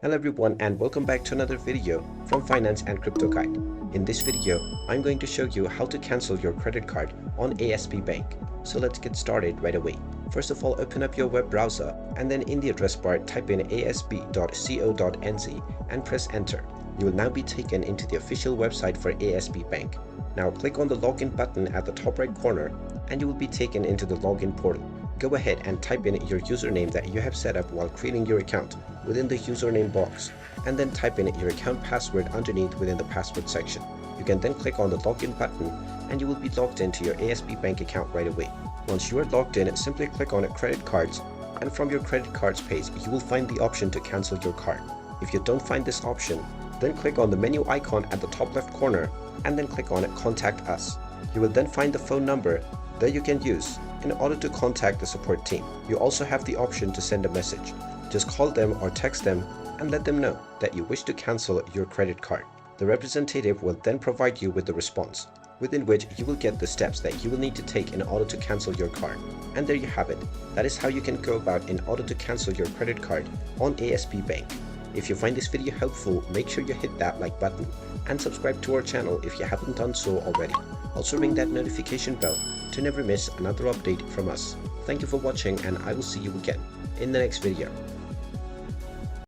Hello everyone and welcome back to another video from Finance and Crypto Guide. In this video, I'm going to show you how to cancel your credit card on ASB Bank. So let's get started right away. First of all, open up your web browser and then in the address bar type in asb.co.nz and press enter. You will now be taken into the official website for ASB Bank. Now click on the login button at the top right corner and you will be taken into the login portal. Go ahead and type in your username that you have set up while creating your account within the username box, and then type in your account password underneath within the password section. You can then click on the login button and you will be logged into your ASB Bank account right away. Once you are logged in, simply click on credit cards, and from your credit cards page you will find the option to cancel your card. If you don't find this option, then click on the menu icon at the top left corner and then click on contact us. You will then find the phone number that you can use in order to contact the support team. You also have the option to send a message. Just call them or text them and let them know that you wish to cancel your credit card. The representative will then provide you with the response, within which you will get the steps that you will need to take in order to cancel your card. And there you have it. That is how you can go about in order to cancel your credit card on ASB Bank. If you find this video helpful, make sure you hit that like button and subscribe to our channel if you haven't done so already. Also ring that notification bell to never miss another update from us. Thank you for watching and I will see you again in the next video.